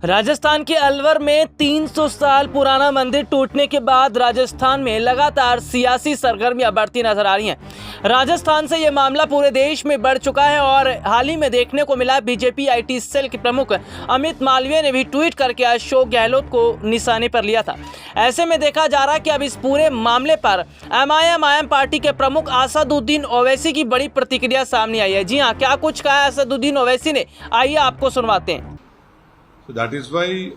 राजस्थान के अलवर में 300 साल पुराना मंदिर टूटने के बाद राजस्थान में लगातार सियासी सरगर्मियां बढ़ती नजर आ रही हैं। राजस्थान से यह मामला पूरे देश में बढ़ चुका है और हाल ही में देखने को मिला बीजेपी आईटी सेल के प्रमुख अमित मालवीय ने भी ट्वीट करके अशोक गहलोत को निशाने पर लिया था। ऐसे में देखा जा रहा है कि अब इस पूरे मामले पर एमआईएम पार्टी के प्रमुख असदुद्दीन ओवैसी की बड़ी प्रतिक्रिया सामने आई है। जी हाँ, क्या कुछ कहा असदुद्दीन ओवैसी ने, आइए आपको सुनवाते हैं। So that is why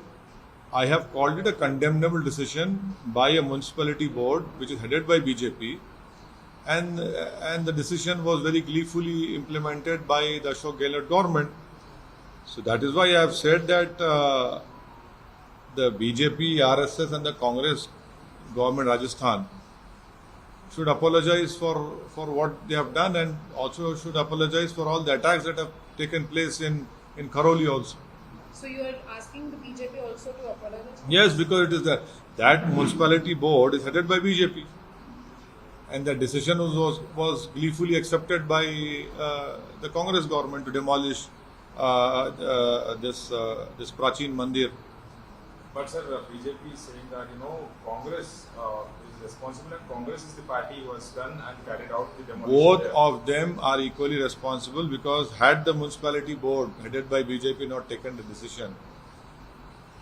I have called it a condemnable decision by a municipality board which is headed by BJP, and the decision was very gleefully implemented by the Ashok Gehlot government. So that is why I have said that the BJP, RSS and the Congress government Rajasthan should apologize for what they have done, and also should apologize for all the attacks that have taken place in Karoli also. So you are asking the BJP also to apologize? Yes, because it is that municipality board is headed by BJP, and the decision was gleefully accepted by the Congress government to demolish this Prachin Mandir. But sir, BJP is saying that Congress is responsible, and Congress is the party who has done and carried out the demolition. Both of them are equally responsible, because had the municipality board headed by BJP not taken the decision,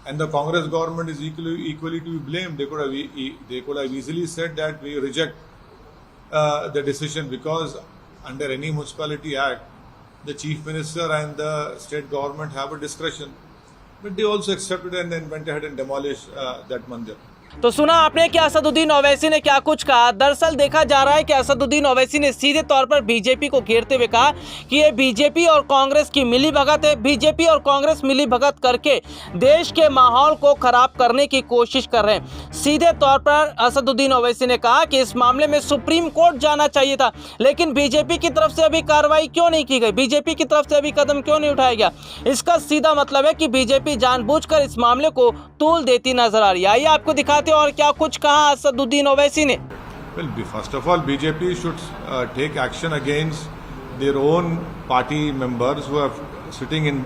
and the Congress government is equally to be blamed, they could have easily said that we reject the decision, because under any municipality act, the chief minister and the state government have a discretion. But they also accepted and then went ahead and demolished that mandir. तो सुना आपने कि असदुद्दीन ओवैसी ने क्या कुछ कहा। दरअसल देखा जा रहा है कि असदुद्दीन ओवैसी ने सीधे तौर पर बीजेपी को घेरते हुए कहा कि ये बीजेपी और कांग्रेस की मिलीभगत है। बीजेपी और कांग्रेस मिलीभगत करके देश के माहौल को खराब करने की कोशिश कर रहे हैं। सीधे तौर पर असदुद्दीन ओवैसी ने कहा कि इस मामले में सुप्रीम कोर्ट जाना चाहिए था, लेकिन बीजेपी की तरफ से अभी कार्रवाई क्यों नहीं की गई, बीजेपी की तरफ से अभी कदम क्यों नहीं उठाया गया। इसका सीधा मतलब है कि बीजेपी जानबूझकर इस मामले को तूल देती नजर आ रही है। आइए आपको दिखाते और क्या कुछ कहा असदुद्दीन ओवैसी ने। Well, first of all, BJP should take action against their own party members who are sitting in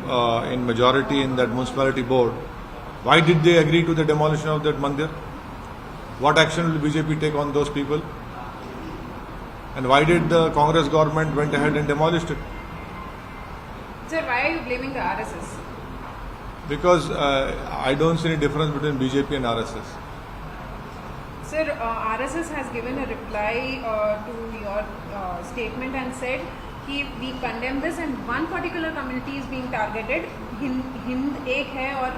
majority in that municipality board. Why did they agree to the demolition of that mandir? What action will BJP take on those people? And why did the Congress government went ahead and demolished it? Sir, why are you blaming the RSS? Because I don't see any difference between BJP and RSS. Sir, RSS has given a reply to your statement and said कि we condemn this and one particular community is being targeted. Hind एक है और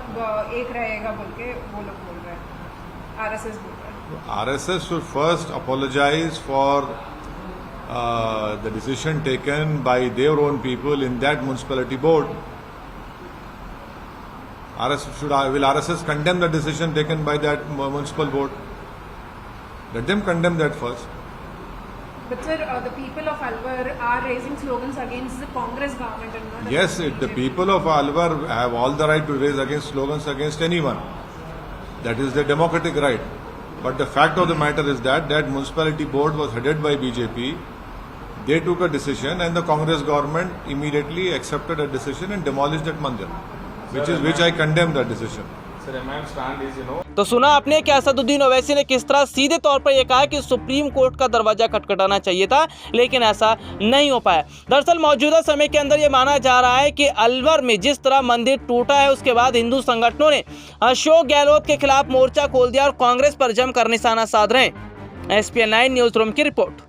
एक रहेगा बोल के वो लोग बोल रहे हैं, RSS बोल रहे हैं। RSS should first apologize for the decision taken by their own people in that municipality board. Will RSS condemn the decision taken by that municipal board? Let them condemn that first. But sir, the people of Alwar are raising slogans against the Congress government and not Yes, against the BJP. people of Alwar have all the right to raise against slogans against anyone. That is their democratic right. But the fact of the matter is that municipality board was headed by BJP. They took a decision, and the Congress government immediately accepted a decision and demolished that mandir, which I condemn that decision. Sir, MIM stand is तो सुना आपने कि असदुद्दीन ओवैसी ने किस तरह सीधे तौर पर यह कहा कि सुप्रीम कोर्ट का दरवाजा खटखटाना चाहिए था, लेकिन ऐसा नहीं हो पाया। दरअसल मौजूदा समय के अंदर यह माना जा रहा है कि अलवर में जिस तरह मंदिर टूटा है, उसके बाद हिंदू संगठनों ने अशोक गहलोत के खिलाफ मोर्चा खोल दिया और कांग्रेस पर जमकर निशाना साध रहे हैं। SPN9 न्यूज रूम की रिपोर्ट।